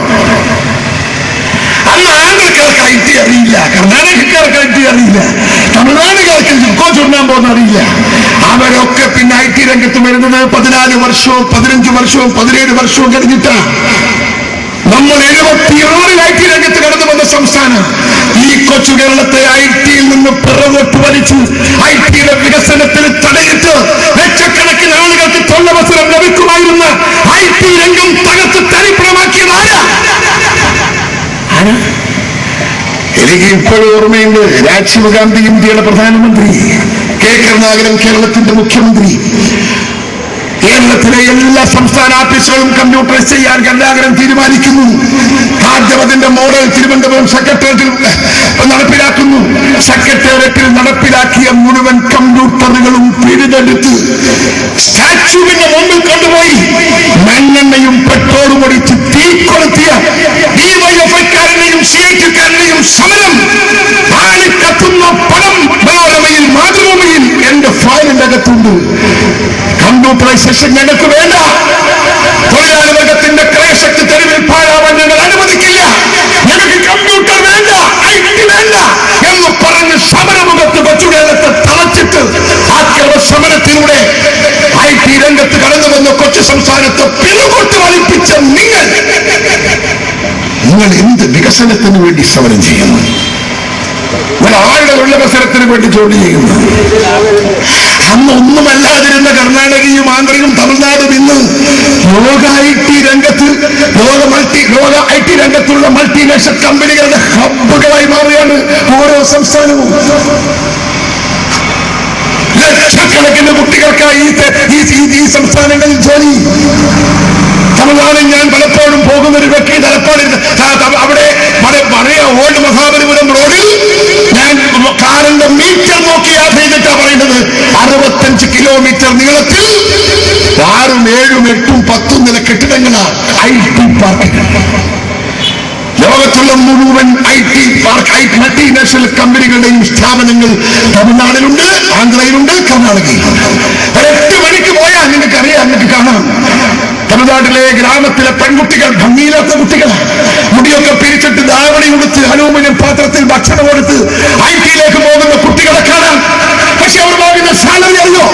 Speaker 1: അന്ന് ആന്ധ്രക്കാർക്ക് IT അറിയില്ല, കർണാടകക്കാർക്ക് IT അറിയില്ല, തമിഴ്നാടുകാർക്ക് ചുക്കോ ചുണ്ണാൻ പോകുന്ന അറിയില്ല. അവരൊക്കെ പിന്നെ IT രംഗത്ത് വരുന്നത് 14 വർഷവും 15 വർഷവും 17 വർഷവും കഴിഞ്ഞിട്ടാണ്. നമ്മൾ 76-ൽ IT രംഗത്ത് കടന്നു വന്ന സംസ്ഥാനം. ഈ കൊച്ചു കേരളത്തെ IT-യിൽ നിന്ന് പിറകോട്ട് വലിച്ച് IT-യുടെ വികസനത്തിൽ തടയിട്ട് ലക്ഷക്കണക്കിന് ആളുകൾക്ക് തൊഴിലവസരം ലഭിക്കുമായിരുന്ന IT രംഗം തകർത്ത് തരിപ്പണമാക്കിയത് ആരാ? എനിക്ക് ഇപ്പോഴും ഓർമ്മയുണ്ട്, രാജീവ് ഗാന്ധി ഇന്ത്യയുടെ പ്രധാനമന്ത്രി, കെ കരുണാകരൻ കേരളത്തിന്റെ മുഖ്യമന്ത്രി. കേരളത്തിലെ എല്ലാ സംസ്ഥാന ഓഫീസുകളും കമ്പ്യൂട്ടറൈസ് ചെയ്യാൻ കരുണാകരൻ തീരുമാനിക്കുന്നു. ആദ്യം അതിന്റെ മോഡൽ തിരുവനന്തപുരം സെക്രട്ടേറിയറ്റിൽ നടപ്പിലാക്കുന്നു. സെക്രട്ടേറിയറ്റിൽ നടപ്പിലാക്കിയ മുഴുവൻ കമ്പ്യൂട്ടറുകളും പിഴുതെടുത്ത് സ്റ്റാച്യുവിന്റെ മുമ്പിൽ കൊണ്ടുപോയി മണ്ണെണ്ണയും പെട്രോളും ഒഴിച്ച് തീ കൊളുത്തിയ DYFIക്കാരനെയും CIT-കാരനെയും സമരം കത്തുന്ന പണം മനോരമയിൽ, മാതൃഭൂമിയിൽ എന്റെ ഫയലിന്റെ അകത്തുണ്ട്. കമ്പ്യൂട്ടറൈസേഷൻ ഞങ്ങൾക്ക് വേണ്ട. തൊഴിലാളി വർഗത്തിന്റെ ക്രയശക്തി തെരുവിൽ പാഴാവാൻ ഞങ്ങൾ അനുവദിക്കില്ല. ഞങ്ങൾക്ക് കമ്പ്യൂട്ടർ വേണ്ട, IT വേണ്ട എന്ന് പറഞ്ഞ് സമരമുഖത്ത് കൊച്ചു കേരളത്തെ തളച്ചിട്ട് ആക്രമ സമരത്തിലൂടെ IT രംഗത്ത് കടന്നു വന്ന കൊച്ചു സംസ്ഥാനത്ത് പിറകോട്ട് വലിപ്പിച്ച നിങ്ങൾ എന്ത് വികസനത്തിന് വേണ്ടി സമരം ചെയ്യുന്നു? ആരുടെ തൊഴിലവസരത്തിന് വേണ്ടി ജോലി ചെയ്യുന്നു? അന്ന് ഒന്നുമല്ലാതിരുന്ന കർണാടകയും ആന്ധ്രയും തമിഴ്നാടും ഇന്ന് ലോക IT രംഗത്ത് ലോക IT രംഗത്തുള്ള മൾട്ടിനാഷണൽ കമ്പനികളുടെ ഹബ്ബുകളായി മാറുകയാണ് ഓരോ സംസ്ഥാനവും. ലക്ഷക്കണക്കിന് കുട്ടികൾക്കായി ഈ സംസ്ഥാനങ്ങളിൽ ജോലി. തമിഴ്നാടിൽ ഞാൻ പലപ്പോഴും പോകുന്ന ഒരു വ്യക്തി തലപ്പാടിൽ അവിടെ പഴയ ഓൾഡ് മഹാബലിപുരം റോഡിൽ ഞാൻ കാറിന്റെ മീറ്റർ നോക്കി യാത്ര ചെയ്തിട്ടാ പറയുന്നത് 65 കിലോമീറ്റർ നീളത്തിൽ 6, 7, 8, 10 നില കെട്ടിടങ്ങളാണ് IT പാർക്കുകൾ. ലോകത്തുള്ള മുഴുവൻ IT പാർക്ക്, മൾട്ടിനാഷണൽ കമ്പനികളുടെയും സ്ഥാപനങ്ങൾ തമിഴ്നാടിലുണ്ട്, ആന്ധ്രയിലുണ്ട്, കർണാടകയിലുണ്ട്. 8 മണിക്ക് പോയാൽ നിങ്ങൾക്കറിയാം, നിങ്ങൾക്ക് കാണാം. തമിഴ്നാട്ടിലെ ഗ്രാമത്തിലെ പെൺകുട്ടികൾ ഭംഗിയില്ലാത്ത കുട്ടികളാണ്. മുടിയൊക്കെ പിരിച്ചിട്ട് ധാവണി കൊടുത്ത് അലൂമിനിയം പാത്രത്തിൽ ഭക്ഷണം കൊടുത്ത് IT-യിലേക്ക് പോകുന്ന കുട്ടികളെ കാണാം. പക്ഷെ അവർ വാങ്ങുന്ന സാലറി അറിയോ?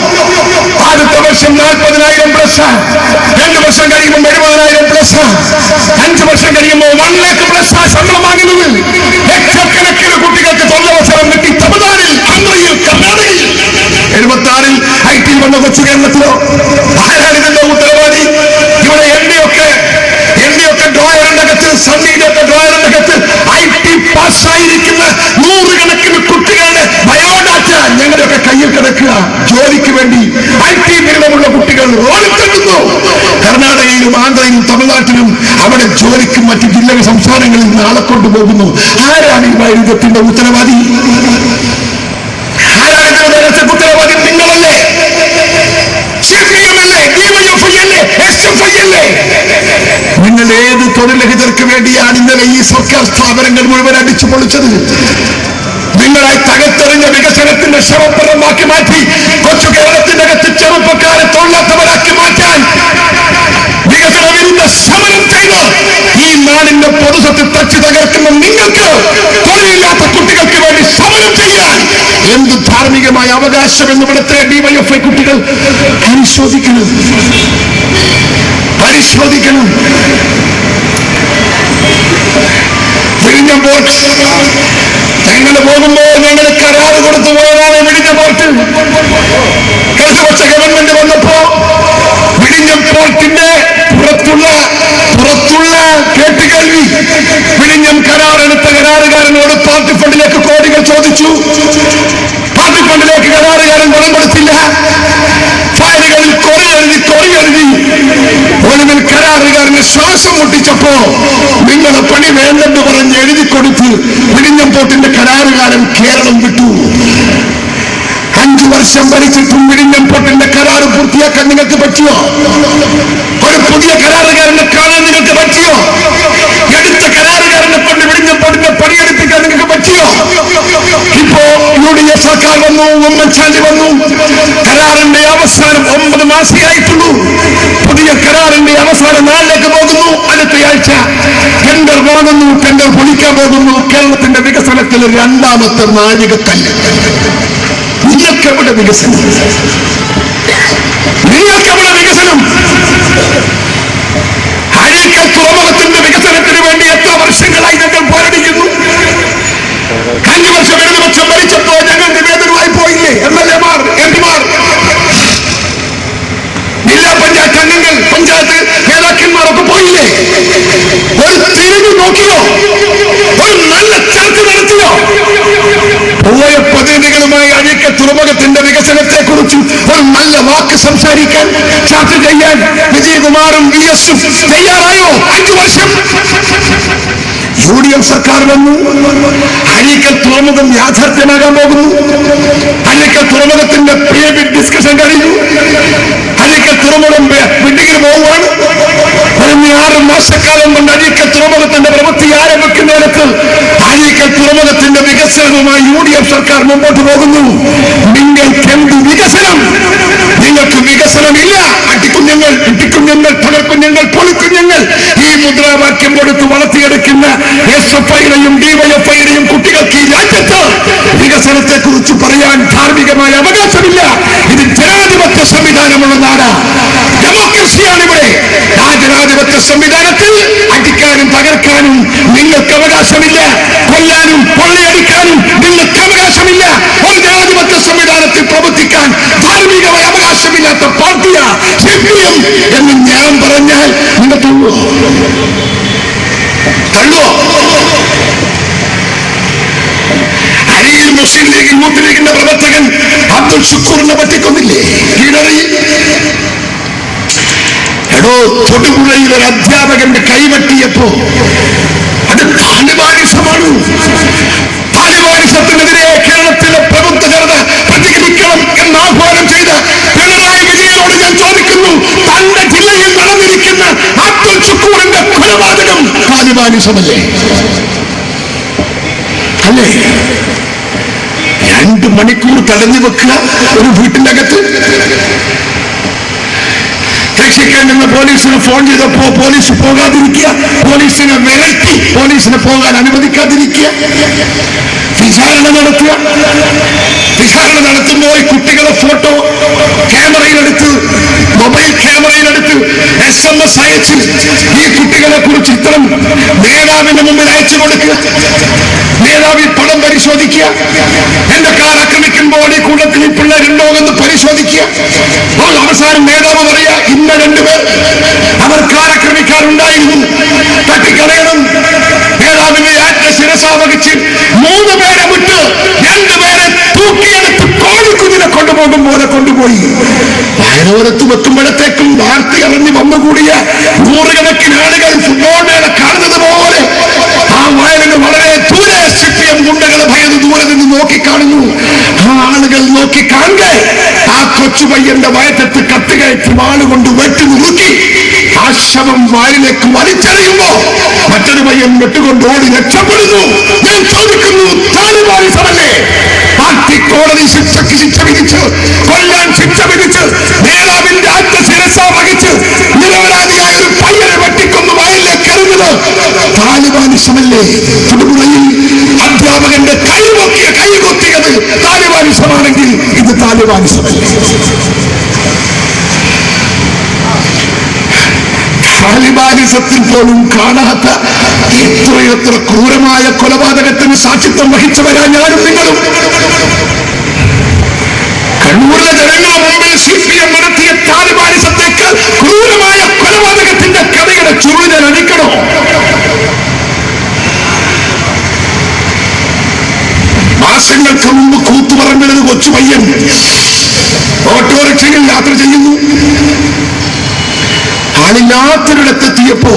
Speaker 1: ആദ്യത്തെ വർഷം 40,000 പ്ലസ്, 2 വർഷം കഴിയുമ്പോൾ 70,000 പ്ലസ്, 5 വർഷം കഴിയുമ്പോൾ 1 ലക്ഷം പ്ലസ് ശമ്പളം വാങ്ങുന്നത്. ലക്ഷക്കണക്കിന് കുട്ടികൾക്ക് തൊഴിലവസരം കിട്ടി തമിഴ്നാടിൽ, ആന്ധ്രയിൽ, കർണാടകയിൽ. 76-ൽ IT-യിൽ വന്ന കൊച്ചു കേരളത്തിലോ ആരാണ് ഇതിന്റെ ഉത്തരവാദി? ഇവിടെ എന്നെയൊക്കെ ഡ്രോയറിനകത്ത്, സണ്ണിയുടെയൊക്കെ ഡ്രോയറിനകത്ത് IT പാസ്സായിരിക്കുന്ന 100 കണക്കിന് കുട്ടികളുടെ ബയോഡാറ്റ ഞങ്ങളുടെയൊക്കെ കയ്യിൽ കിടക്കുക. ജോലിക്ക് വേണ്ടി IT ബിരുദമുള്ള കുട്ടികൾ റോഡിൽ തട്ടുന്നു. കർണാടകയിലും ആന്ധ്രയിലും തമിഴ്നാട്ടിലും അവിടെ ജോലിക്കും മറ്റ് ജില്ലകൾ സംസ്ഥാനങ്ങളിൽ നാളെ കൊണ്ടുപോകുന്നു. ആരാണ് ഈ വൈരുദ്ധ്യത്തിന്റെ ഉത്തരവാദി? ആരാണ് ഇതിന്റെ ഉത്തരവാദി? നിങ്ങളല്ലേ? CPM-അല്ലേ? DYFI-അല്ലേ? SFI-അല്ലേ? നിങ്ങൾ ഏത് തൊഴിലഹിതർക്ക് വേണ്ടിയാണ് ഇന്നലെ ഈ സർക്കാർ സ്ഥാപനങ്ങൾ മുഴുവൻ അടിച്ചു പൊളിച്ചത്? നിങ്ങളായി തകർത്തെറിഞ്ഞ വികസന വികസനത്തിന്റെ ശവപ്പുറമാക്കി മാറ്റി കൊച്ചു കേരളത്തിന്റെ അകത്ത് ചെറുപ്പക്കാരെ തൊഴിലാത്തവരാക്കി മാറ്റാൻ വികസന വിരുദ്ധ സമരം ചെയ്ത് ഈ നാടിന്റെ പൊതുസ്വത്ത് തച്ചു തകർക്കുന്ന നിങ്ങൾക്ക് തൊഴിലില്ലാത്ത കുട്ടികൾക്ക് വേണ്ടി സമരം ചെയ്യാൻ എന്ത് ധാർമ്മികമായ അവകാശം എന്ന് ഇവിടുത്തെ ഡിവൈഎഫ്ഐ കുട്ടികൾ പരിശോധിക്കണം. വിഴിഞ്ഞം പോർട്ട് ഞങ്ങൾ പോകുമ്പോൾ ഞങ്ങൾ കരാർ കൊടുത്തു പോയതാണ്. വിഴിഞ്ഞം പോർട്ട് ഇടതുപക്ഷ ഗവൺമെന്റ് വന്നപ്പോ വിഴിഞ്ഞം പോർട്ടിന്റെ പുറത്തുള്ള കേട്ടുകേൾവി വിഴിഞ്ഞം കരാറെടുത്ത കരാറുകാരനോട് പാർട്ടി ഫണ്ടിലേക്ക് കോടികൾ ചോദിച്ചു. പാർട്ടി ഫണ്ടിലേക്ക് കരാറുകാരൻ പണം കൊടുത്തില്ല. ഫയലുകളിൽ കൊറിയെഴുതി ഒടുവിൽ കരാറുകാരന് ശ്വാസം മുട്ടിച്ചപ്പോ നിങ്ങളെ പണി വേണ്ടെന്ന് പറഞ്ഞ് എഴുതി കൊടുത്ത് വിഴിഞ്ഞം പോർട്ടിന്റെ കരാറുകാരൻ കേരളം വിട്ടു. 5 വർഷം ഭരിച്ചിട്ടും വിഴിഞ്ഞം പോർട്ടിന്റെ കരാറ് പൂർത്തിയാക്കാൻ നിങ്ങൾക്ക് പറ്റിയോ? ഒരു പുതിയ കരാറുകാരനെ കാണാൻ നിങ്ങൾക്ക് പറ്റിയോ? എടുത്ത കരാറുകാരനെ കൊണ്ട് വിഴിഞ്ഞം പോർട്ടിന്റെ പണിയെടുപ്പിക്കാൻ നിങ്ങൾക്ക് പറ്റിയോ? ഇപ്പോ UDF സർക്കാർ വന്നു, ഉമ്മൻചാണ്ടി വന്നു. കരാറിന്റെ അവസാനം 9 മാസേ ആയിട്ടുള്ളൂ. പുതിയ കരാറിന്റെ അവസാന നാളിലേക്ക് പോകുന്നു. അടുത്തയാഴ്ച ടെൻഡർ വാങ്ങുന്നു, ടെൻഡർ പൊളിക്കാൻ പോകുന്നു. കേരളത്തിന്റെ വികസനത്തിൽ 2ാമത്തെ നാഴികക്കല്ല്. നിങ്ങൾക്കെവിടെ വികസനം? അഴീക്കൽ തുറമുഖത്തിന്റെ വികസനത്തിന് വേണ്ടി എത്ര വർഷങ്ങളായി ഞങ്ങൾ പോരടിക്കുന്നു. 5 വർഷം ഇടതുപക്ഷം ഭരിച്ചപ്പോ ഞങ്ങൾ നിവേദനമായി പോയില്ലേ? MLA-മാർ, MP-മാർ, ജില്ലാ പഞ്ചായത്ത് അംഗങ്ങൾ, പഞ്ചായത്ത് നേതാക്കന്മാരൊക്കെ പോയില്ലേ? ഒരു തിരിഞ്ഞു നോക്കിയോ? ഒരു നല്ല ചർച്ച നടത്തിയോ? പോയ പ്രതിനിധികളുമായി അഴീക്കൽ തുറമുഖത്തിന്റെ വികസനത്തെ കുറിച്ച് ഒരു നല്ല വാക്ക് സംസാരിക്കാൻ, ചർച്ച ചെയ്യാൻ വിജയകുമാറും VS-ഉം തയ്യാറായോ? 5 വർഷം UDF സർക്കാർ വന്നു. അഴീക്കൽ തുറമുഖം യാഥാർത്ഥ്യമാകാൻ പോകുന്നു. അഴീക്കൽ തുറമുഖത്തിന്റെ പ്രീബിഡ് ഡിസ്കഷൻ കഴിഞ്ഞു. അഴീക്കൽ തുറമുഖം ബിഡിങ്ങിന് പോവുകയാണ്. കഴിഞ്ഞ 6 മാസക്കാലം കൊണ്ട് അഴീക്കൽ തുറമുഖത്തിന്റെ പ്രവൃത്തി ആരംഭിക്കുന്നിടത്ത് അഴീക്കൽ തുറമുഖത്തിന്റെ വികസനവുമായി UDF സർക്കാർ മുമ്പോട്ട് പോകുന്നു. നിങ്ങൾക്ക് എന്ത് വികസനം? നിങ്ങൾക്ക് വികസനമില്ല. അടിക്കുഞ്ഞുങ്ങൾ, ഇട്ടിക്കുഞ്ഞുങ്ങൾ, പകൽക്കുഞ്ഞുങ്ങൾ, പൊളിക്കുഞ്ഞുങ്ങൾ ഈ മുദ്രാവാക്യം കൊടുത്ത് വളർത്തിയെടുക്കുന്ന SFI-യുടെയും DYFI-യുടെയും കുട്ടികൾക്ക് ഈ രാജ്യത്ത് വികസനത്തെ കുറിച്ച് പറയാൻ ധാർമ്മികമായ അവകാശമില്ല. ഇത് ജനാധിപത്യ സംവിധാനമുള്ള നാട്, ഡെമോക്രസിയാണ് ഇവിടെ. ആ ജനാധിപത്യ സംവിധാനത്തിൽ അടിക്കാനും തകർക്കാനും നിങ്ങൾക്ക് അവകാശമില്ല. കൊല്ലാനും കൊള്ളയടിക്കാനും നിങ്ങൾക്ക് അവകാശമില്ല. ഒരു ജനാധിപത്യ സംവിധാനത്തിൽ പ്രവർത്തിക്കാൻ ധാർമ്മികമായ അവകാശമില്ലാത്ത പാർട്ടിയാ CPM എന്ന് ഞാൻ പറഞ്ഞാൽ നിങ്ങൾ തള്ളുവോ? അരിയിൽ മുസ്ലിം ലീഗ്, യൂത്ത് ലീഗിന്റെ പ്രവർത്തകൻ അബ്ദുൽ ഷുക്കൂറിനെ പറ്റിക്കൊന്നില്ലേ? കീഴറി തൊടുപുഴയിൽ ഒരു അധ്യാപകന്റെ കൈവെട്ടിയപ്പോ അത് താലിബാനിസമാണ്. താലിബാനിസത്തിനെതിരെ കേരളത്തിലെ പ്രബുദ്ധ ജനത പ്രതികരിക്കണം എന്ന് ആഹ്വാനം ചെയ്ത പിണറായി വിജയനോട് ഞാൻ ചോദിക്കുന്നു, തന്റെ ജില്ലയിൽ നടന്നിരിക്കുന്ന അബ്ദുൽ ഷുക്കൂറിന്റെ കൊലപാതകം താലിബാനിസമല്ലേ? അല്ലേ? 2 മണിക്കൂർ തടഞ്ഞു വെക്കുക ഒരു വീട്ടിന്റെ അകത്ത്. രക്ഷിക്കാൻ നിന്ന് പോലീസിന് ഫോൺ ചെയ്തപ്പോ പോലീസ് പോകാതിരിക്കുക, പോലീസിനെ വിരട്ടി പോലീസിനെ പോകാൻ അനുവദിക്കാതിരിക്കുക, വിചാരണ നടത്തുക. വിചാരണ നടത്തുമ്പോൾ ഈ കുട്ടികളെ ഫോട്ടോ ക്യാമറയിലെടുത്ത്, മൊബൈൽ ക്യാമറയിലെടുത്ത് SMS അയച്ച് ഈ കുട്ടികളെ കുറിച്ച് ചിത്രം നേതാവിന്റെ മുമ്പിൽ അയച്ചു കൊടുക്കുക. നേതാവ് ഈ പടം പരിശോധിക്കുക. എന്റെ കാർ ആക്രമിക്കുമ്പോൾ ഈ കൂട്ടത്തിൽ ഈ പിള്ളേരുണ്ടോ എന്ന് പരിശോധിക്കുക. അവസാനം നേതാവ് പറയാ, ഇന്ന 2 പേർ അവർ കാർ ആക്രമിക്കാറുണ്ടായിരുന്നു, തട്ടിക്കളയണം. നേതാവിന്റെ ശിരസാവഹിച്ച് 3 പേരെ വിട്ട് 2 പേരെ തൂക്കിയെടുത്ത് കോഴിക്കുഞ്ഞിനെ കൊണ്ടുപോകും പോലെ കൊണ്ടുപോയി. വയറോരത്ത് വെക്കുമ്പോഴത്തേക്കും വാർത്ത ഇറങ്ങി വന്നുകൂടിയ 100 കണക്കിന് ആളുകൾ ഫുട്ബോൾ മേള കാണുന്നത് പോലെ ആ വയലിന് വളരെ ദൂരെ CPM ഗുണ്ടകളെ ഭയന്ന് ദൂരെ നിന്ന് നോക്കിക്കാണുന്നു. ആ ആളുകൾ നോക്കിക്കാണെ ആ കൊച്ചു പയ്യന്റെ വയറ്റത്ത് കത്തുകയറ്റി വാളുകൊണ്ട് വെട്ടി നുറുക്കി ആ ശവം വാലിലേക്ക് വലിച്ചെറിയുമ്പോ മറ്റൊരു പയ്യൻ വെട്ടുകൊണ്ട് ഓടി രക്ഷപ്പെടുന്നു. ഞാൻ ചോദിക്കുന്നു, താലിബാനിസമല്ലേ? പാർട്ടി കോടതി താലിബാനി ശിക്ഷയ്ക്ക് ശിക്ഷ വിധിച്ച്, കൊല്ലാൻ ശിക്ഷ വിധിച്ച്, നേതാവിന്റെ ആത്മശിരസ വഹിച്ച് നിരപരാധിയായ ഒരു പയ്യനെ വെട്ടിക്കൊന്ന് വയലിലേക്ക് എറിഞ്ഞത് താലിബാനിസമല്ലേ? തൊടുപുഴയിൽ അധ്യാപകന്റെ കൈ കൊത്തിയത് താലിബാനിസമാണെങ്കിൽ ഇത് താലിബാനിസമല്ലേ? താലിബാനിസത്തിൽ പോലും കാണാത്ത എത്രയെത്ര ക്രൂരമായ കൊലപാതകത്തിന് സാക്ഷിത്വം വഹിച്ചവരാ ഞാനും നിങ്ങളും. കണ്ണൂരിലെ ജനങ്ങളുടെ മുമ്പിൽ CPM നടത്തിയ താലിബാനിസത്തേക്കാൾ ക്രൂരമായ കൊലപാതകത്തിന്റെ കഥയുടെ ചുരുൾ ഞാൻ അടിക്കണോ? മാസങ്ങൾക്ക് മുമ്പ് കൂത്തുപറമ്പിലൊരു കൊച്ചു പയ്യൻ ഓട്ടോറിക്ഷയിൽ യാത്ര ചെയ്യുന്നു. ആളില്ലാത്തൊരിടത്തെത്തിയപ്പോ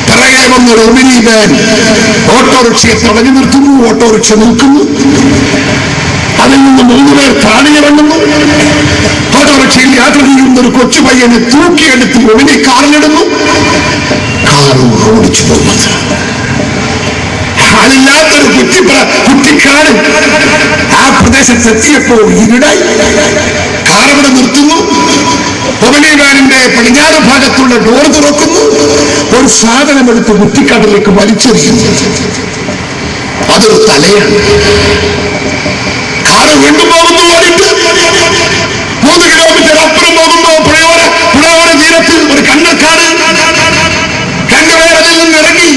Speaker 1: പിറകെ വന്നൊരു ഒമിനി വാൻ ഓട്ടോറിക്ഷയെ തടഞ്ഞു നിർത്തുന്നു. ഓട്ടോറിക്ഷ നിൽക്കുന്നു. അതിൽ നിന്ന് 3 പേർ താഴെ ഇറങ്ങുന്നു. ഓട്ടോറിക്ഷയിൽ യാത്ര ചെയ്യുന്ന ഒരു കൊച്ചു പയ്യനെ തൂക്കിയെടുത്ത് ഒമിനി കാറിലിടുന്നു. കാർ ഓടിച്ചു പോകുന്നത്. ആളില്ലാത്തൊരു കുറ്റിക്കാട് ആ പ്രദേശത്തെത്തിയപ്പോ ഇരുടായി. കാറവിടെ നിർത്തുന്നു. ഒമിനി വാനിന്റെ പടിഞ്ഞാറ് ഭാഗത്തുള്ള ഡോർ തുറക്കുന്നു. ഒരു സാധനമെടുത്ത് കുറ്റിക്കാട്ടിലേക്ക് വലിച്ചെറിയുന്നു. അതൊരു തലയാണ്. കാറ് വീണ്ടും പോകുന്നു. ഓടിട്ട് 3 കിലോമീറ്റർ അപ്പുറം പോകുമ്പോ പുഴയോര തീരത്ത് ഒരു കണ്ണക്കാട്. 2 പേർ അതിൽ നിന്ന് ഇറങ്ങി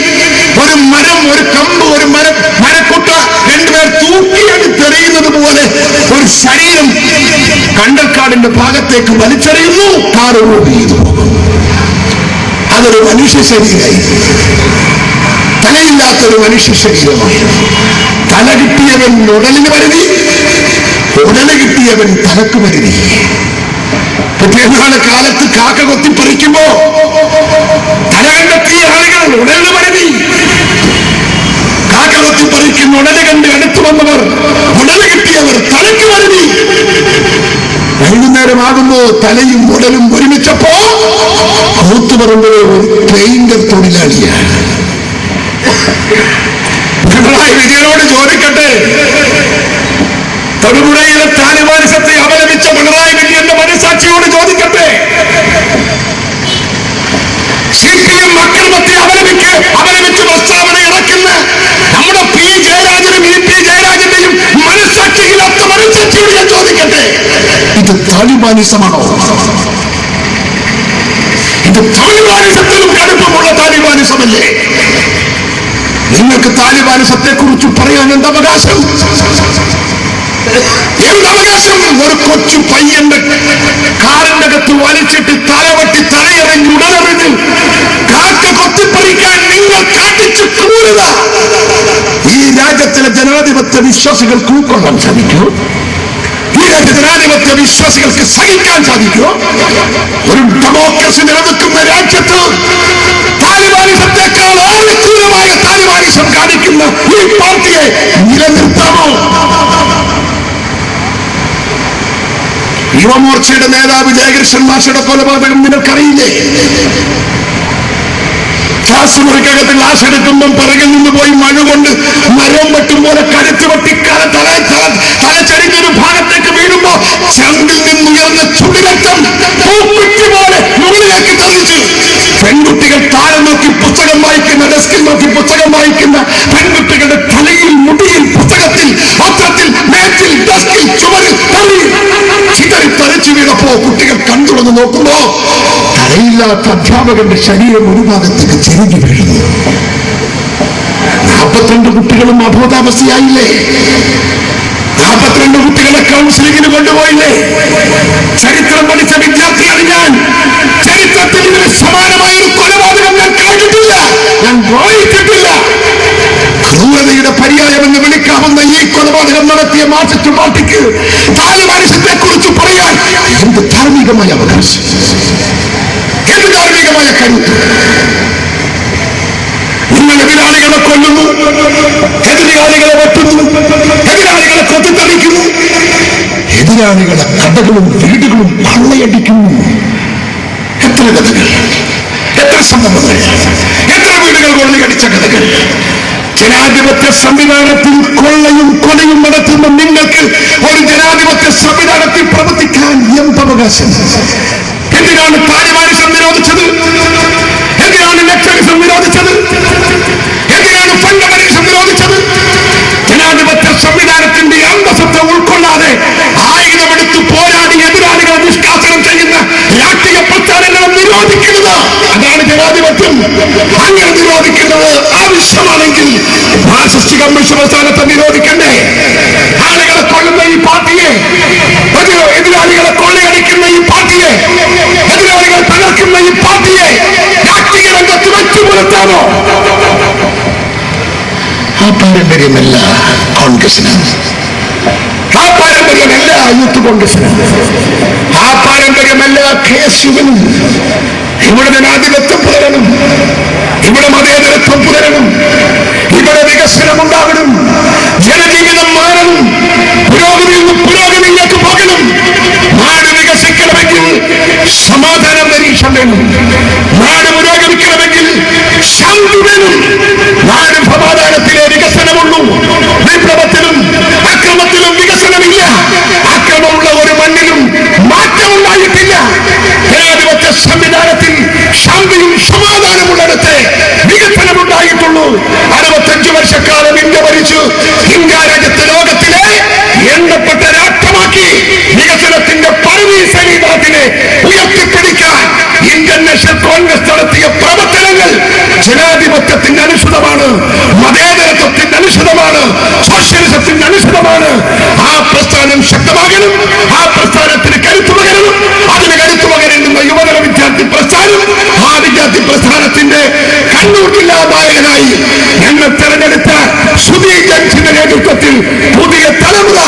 Speaker 1: ഒരു മരം, ഒരു കമ്പ്, ഒരു മരക്കുട്ട 2 പേർ തൂക്കിയെടുത്തെറിയുന്നത് പോലെ ഒരു ശരീരം കണ്ടൽക്കാടിന്റെ ഭാഗത്തേക്ക് വലിച്ചെറിയുന്നു. കാറ് ഓടിയത് അതൊരു മനുഷ്യ ശരീരമായി. തലയില്ലാത്തൊരു മനുഷ്യ ശരീരമായി. തല കിട്ടിയവൻ ഉടലിന് പരിധി, ഉടല് കിട്ടിയവൻ തലക്ക് പരിധി. പിറ്റേന്നാള് കാലത്ത് കാക്ക കൊത്തിപ്പറിക്കുമ്പോ തല കണ്ടെത്തിയ ആളുകൾ ഉടലിന് പരിധി, കാക്ക കൊത്തിപ്പറിക്കുന്ന ഉടല് കണ്ട് അടുത്തു വന്നവർ, ഉടല് കിട്ടിയവർ തലക്ക് പരിധി. വൈകുന്നേരമാകുമ്പോ തലയും ഉടലും ഒരുമിച്ചപ്പോ കൂത്തുപറമ്പിലെ ഒരു പെയിന്റർ തൊഴിലാളിയാണ്. പിണറായി വിജയനോട് ചോദിക്കട്ടെ, തൊടുപുഴയിലെ താലിബാനിസത്തെ അപലപിച്ച പിണറായി വിജയന്റെ മനസാക്ഷിയോട് ചോദിക്കട്ടെ, CPM അക്രമത്തെ അപലപിച്ച് പ്രസ്താവന ഇറക്കുന്ന നമ്മുടെ P. ജയരാജനും EP ജയരാജന്റെയും മനസാക്ഷിയില്ലാത്ത മനസാക്ഷിയോട് ഞാൻ ചോദിക്കട്ടെ, ഇത് താലിബാനിസമാണോ? ഇത് താലിബാനിസത്തിലും കടുപ്പമുള്ള താലിബാനിസമല്ലേ? നിങ്ങൾക്ക് താലിബാനിസത്തെ കുറിച്ച് പറയാൻ എന്തവകാശം? എന്തവകാശം? ഒരു കൊച്ചു പയ്യന്റെ കാറിന്റെ അകത്ത് വലിച്ചിട്ട് തലവെട്ടി തലയെറിഞ്ഞ് ഉടലെറിഞ്ഞ് കാക്ക കൊത്തിപ്പറിക്കാൻ നിങ്ങൾ കാട്ടിച്ചു ക്രൂരത ഈ രാജ്യത്തിലെ ജനാധിപത്യ വിശ്വാസികൾക്ക് ഉൾക്കൊള്ളാൻ സാധിക്കുമോ? ഈ രാജ്യ ജനാധിപത്യ വിശ്വാസികൾക്ക് സഹിക്കാൻ സാധിക്കുമോ? ഒരു ഡെമോക്രസി നിലനിൽക്കുന്ന രാജ്യത്ത് താലിബാനിസത്തെക്കാൾ ഏറെ ക്രൂരമായ താലിബാനിസം കാണിക്കുന്ന ഈ പാർട്ടിയെ നിലനിർത്താമോ? യുവമോർച്ചയുടെ നേതാവ് ജയകൃഷ്ണൻ മാഷയുടെ കൊലപാതകം നിങ്ങൾക്കറിയില്ലേ? ക്ലാസ് മുറിക്കകത്ത് ക്ലാസ് എടുക്കുമ്പം പിറകിൽ നിന്ന് പോയി മഴ കൊണ്ട് മരം വെട്ടും പോലെ കഴുത്ത് വെട്ടി തലച്ചെടിഞ്ഞൊരു ഭാഗത്തേക്ക് വീഴുമ്പോ ചങ്കിൽ നിന്നുയർന്ന ചുടിരക്തം പൂക്കുറ്റി പോലെ മുകളിലേക്ക് തെറിച്ച് പെൺകുട്ടികൾ താഴെ നോക്കി പുസ്തകം വായിക്കുന്ന, ഡെസ്കിൽ നോക്കി പുസ്തകം വായിക്കുന്ന പെൺകുട്ടികളുടെ തലയിൽ, മുടിയിൽ, പുസ്തകത്തിൽ, പത്രത്തിൽ, മേറ്റിൽ, ഡെസ്കിൽ, ചുവരിൽ ചിതറി തെറിച്ചു വീണപ്പോ കുട്ടികൾ കണ്ടുവന്ന് നോക്കുമ്പോ തലയില്ലാത്ത അധ്യാപകന്റെ ശരീരം ഒരു ഭാഗത്തേക്ക് ചെരിഞ്ഞു വീഴുന്നു. 42 കുട്ടികളും അബോധാവസ്ഥയായില്ലേ? 42 കുട്ടികളെ കൗൺസിലിംഗിന് കൊണ്ടുപോയില്ലേ? ചരിത്രം പഠിച്ച വിദ്യാർത്ഥിയാണ് ഞാൻ. ചരിത്രത്തിൽ ഇതിന് സമാനമായ ഒരു കൊലപാതകം ഞാൻ കണ്ടിട്ടില്ല, ഞാൻ വായിച്ചിട്ടില്ല. ക്രൂരതയുടെ പര്യായമെന്ന് വിളിക്കാവുന്ന ഈ കൊലപാതകം നടത്തിയ മാർക്സിസ്റ്റ് പാർട്ടിക്ക് താലിബാനിസത്തെ കുറിച്ച് പറയാൻ എന്ത് ധാർമ്മികമായ അവകാശം, എന്ത് ധാർമ്മികമായ കരുത്ത്? നിങ്ങൾ എതിരാളികളെ കൊല്ലുന്നു, എതിരാളികളെ വെട്ടുന്നു, എതിരാളികളെ കൊത്തിത്തെറിക്കുന്നു, എതിരാളികളെ കടകളും വീടുകളും കൊള്ളയടിക്കുന്നു. എത്ര കഥകൾ, എത്ര സംഭവങ്ങൾ, എത്ര വീടുകൾ കൊള്ളയടിച്ച കഥകൾ. ജനാധിപത്യ സംവിധാനത്തിൽ കൊള്ളയും കൊലയും നടത്തുന്ന നിങ്ങൾക്ക് ഒരു അവകാശം. എന്തിനാണ് താലിബാനിസം നിരോധിച്ചത്? എന്തിനാണ് നക്സലിസം നിരോധിച്ചത്? എന്തിനാണ് ഫണ്ടമെന്റലിസം നിരോധിച്ചത്? ജനാധിപത്യ സംവിധാനത്തിന്റെ അന്തസ്സത്തെ ഉൾക്കൊള്ളാതെ ആയുധമെടുത്ത് പോരാടി എതിരാളികളെ നിഷ്കാസനം ചെയ്യുന്ന രാഷ്ട്രീയ പ്രസ്ഥാനങ്ങളെ നിരോധിക്കുന്നത്, അതാണ് ജനാധിപത്യം. അങ്ങനെ നിരോധിക്കുന്നത് ആവശ്യമാണെങ്കിൽ മാർക്സിസ്റ്റ് കമ്മ്യൂണിസ്റ്റ് പ്രസ്ഥാനത്തെ നിരോധിക്കണ്ടേ? ആളുകളെ കൊള്ളുന്ന ഈ പാർട്ടിയെ, എതിരാളികളെ കൊള്ളയടിക്കുന്ന ഈ പാർട്ടിയെ, എതിരാളികൾ തകർക്കുന്ന ഈ പാർട്ടിയെ രാഷ്ട്രീയ രംഗത്ത് വെച്ചു പുലർത്താനോ? ആ പാരമ്പര്യമല്ല കോൺഗ്രസിന്, ആ പാരമ്പര്യമല്ല യൂത്ത് കോൺഗ്രസിന്, ആ പാരമ്പര്യമല്ല KSUവിനും. ഇവിടെ ജനാധിപത്യം പുലരണം, ഇവിടെ മതേതരത്വം പുലരണം, ഇവിടെ വികസനം ഉണ്ടാകണം, ജനജീവിതം മാറണം, പുരോഗതിയിൽ നിന്ന് പുരോഗതിയിലേക്ക് പോകണം. നാട് വികസിക്കണമെങ്കിൽ സമാധാനം പരീക്ഷ വേണം, നാട് പുരോഗമിക്കണമെങ്കിൽ ശാന്തി വേണം. നാട് സമാധാനത്തിലെ വികസനമുള്ളൂ. വിപ്ലവത്തിലും അക്രമത്തിലും വികസനമില്ല. അക്രമമുള്ള ഒരു മണ്ണിലും മാറ്റമുണ്ടായിട്ടില്ല. ജനാധിപത്യ സംവിധാനത്തിൽ ശാന്തിയും സമാധാനമുള്ളിടത്ത് വികസനമുണ്ടായിട്ടുള്ളൂ. 65 വർഷക്കാലം ഇന്ത്യ ഭരിച്ചു. ഇന്ത്യ രാജ്യത്തെ ലോകത്തിലെ എണ്ണപ്പെട്ട രാഷ്ട്രമാക്കി വികസനത്തിന്റെ പരമീസനീതത്തിനെ ഉയർത്തിപ്പിടിക്കാൻ ഇന്ത്യൻ നാഷണൽ കോൺഗ്രസ് നടത്തിയ പ്രവർത്തനങ്ങൾ ജനാധിപത്യത്തിന്റെ അനുസൃതമാണ്, മതേതരത്വത്തിന്റെ അനുസൃതമാണ്, സോഷ്യലിസത്തിന്റെ അനുസൃതമാണ്. ആ പ്രസ്ഥാനം ശക്തമാകണം, ആ പ്രസ്ഥാനത്തിന് കരുത്തു പകരണം. അതിന് കരുത്തു പകരുന്ന യുവജന വിദ്യാർത്ഥി പ്രസ്ഥാനം, ആ വിദ്യാർത്ഥി പ്രസ്ഥാനത്തിന്റെ കണ്ണൂർ ജില്ലാ നായകനായി ഞങ്ങൾ തെരഞ്ഞെടുത്ത സുധീർ ജംഗ്ഷന്റെ നേതൃത്വത്തിൽ പുതിയ തലമുറ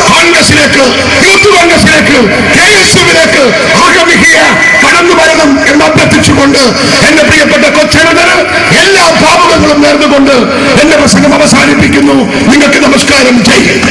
Speaker 1: കോൺഗ്രസിലേക്ക്, യൂത്ത് കോൺഗ്രസിലേക്ക്, KSUവിലേക്ക് ആഗമിക്കുക കടന്നു വരണം എന്ന് അഭ്യർത്ഥിച്ചുകൊണ്ട് എന്റെ പ്രിയപ്പെട്ട കൊച്ചനത്തിന് എല്ലാ ഭാവുകങ്ങളും നേർന്നുകൊണ്ട് എന്റെ പ്രസംഗം അവസാനിപ്പിക്കുന്നു. നിങ്ങൾക്ക് നമസ്കാരം. ജയ് ഹിന്ദ്.